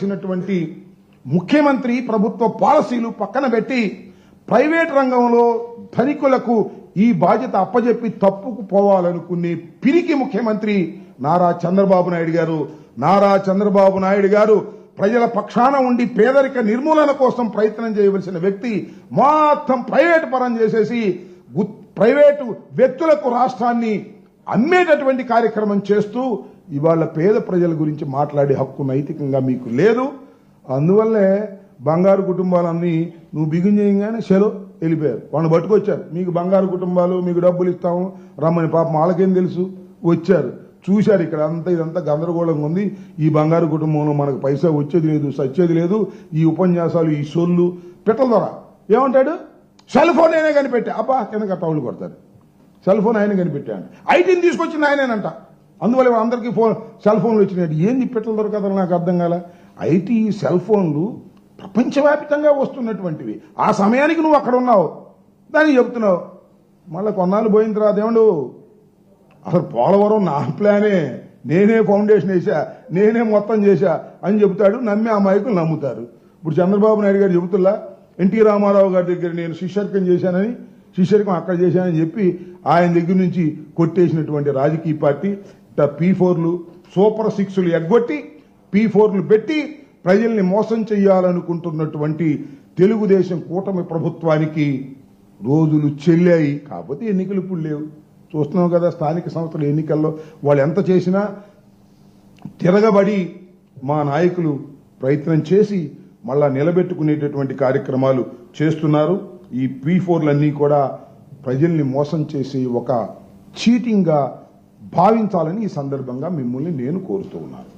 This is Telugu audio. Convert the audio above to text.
చేసినటువంటి ముఖ్యమంత్రి ప్రభుత్వ పాలసీలు పక్కన పెట్టి ప్రైవేట్ రంగంలో ధనికులకు ఈ బాధ్యత అప్పజెప్పి తప్పుకు పోవాలనుకునే పిరికి ముఖ్యమంత్రి నారా చంద్రబాబు నాయుడు గారు ప్రజల పక్షాన ఉండి పేదరిక నిర్మూలన కోసం ప్రయత్నం చేయవలసిన వ్యక్తి మొత్తం ప్రైవేట్ పరం చేసేసి ప్రైవేటు వ్యక్తులకు రాష్ట్రాన్ని అమ్మేటటువంటి కార్యక్రమం చేస్తూ ఇవాళ పేద ప్రజల గురించి మాట్లాడే హక్కు నైతికంగా మీకు లేదు. అందువల్లే బంగారు కుటుంబాలన్నీ నువ్వు బిగిన్ చేయగానే సెలో వెళ్ళిపోయారు. వాళ్ళు పట్టుకొచ్చారు, మీకు బంగారు కుటుంబాలు, మీకు డబ్బులు ఇస్తాము రమ్మని. పాపం వాళ్ళకేం తెలుసు, వచ్చారు చూశారు ఇక్కడ అంతా ఇదంతా గందరగోళంగా ఉంది, ఈ బంగారు కుటుంబంలో మనకు పైసా వచ్చేది లేదు సచ్చేది లేదు, ఈ ఉపన్యాసాలు ఈ సొల్లు పెట్టల ద్వారా ఏమంటాడు, సెల్ ఫోన్ అయినా కనిపెట్టా అబ్బా కింద టౌలు కొడతారు, సెల్ ఫోన్ ఆయన కనిపెట్టాడు, ఐటీని తీసుకొచ్చింది ఆయనేనంట. అందువల్ల అందరికీ సెల్ ఫోన్లు వచ్చినాయి. ఏంది పెట్టల ద్వారా కదా నాకు అర్థం కాల. ఐటీ సెల్ ఫోన్లు ప్రపంచవ్యాప్తంగా వస్తున్నటువంటివి. ఆ సమయానికి నువ్వు అక్కడ ఉన్నావు, దానికి చెప్తున్నావు. మళ్ళీ కొన్నాళ్ళు పోయిన తర్వాత ఏమండు అసలు పోలవరం నా ప్లానే, నేనే ఫౌండేషన్ వేసా, నేనే మొత్తం చేశా అని చెబుతాడు. నమ్మి ఆ మైకులు నమ్ముతారు. ఇప్పుడు చంద్రబాబు నాయుడు గారు చెబుతున్నా ఎన్టీ రామారావు గారి దగ్గర నేను శిష్యర్కం చేశానని, శిష్యర్కం అక్కడ చేశానని చెప్పి ఆయన దగ్గర నుంచి కొట్టేసినటువంటి రాజకీయ పార్టీ P4లు సూపర్ 6లు ఎగ్గొట్టి P4లు పెట్టి ప్రజల్ని మోసం చేయాలనుకుంటున్నటువంటి తెలుగుదేశం కూటమి ప్రభుత్వానికి రోజులు చెల్లాయి. కాకపోతే ఎన్నికలు ఇప్పుడు లేవు. చూస్తున్నాం కదా స్థానిక సంస్థల ఎన్నికల్లో వాళ్ళు ఎంత చేసినా తిరగబడి మా నాయకులు ప్రయత్నం చేసి మళ్ళా నిలబెట్టుకునేటటువంటి కార్యక్రమాలు చేస్తున్నారు. ఈ P4లన్నీ కూడా ప్రజల్ని మోసం చేసి ఒక చీటింగ్గా భావించాలని ఈ సందర్భంగా మిమ్మల్ని నేను కోరుతూ ఉన్నాను.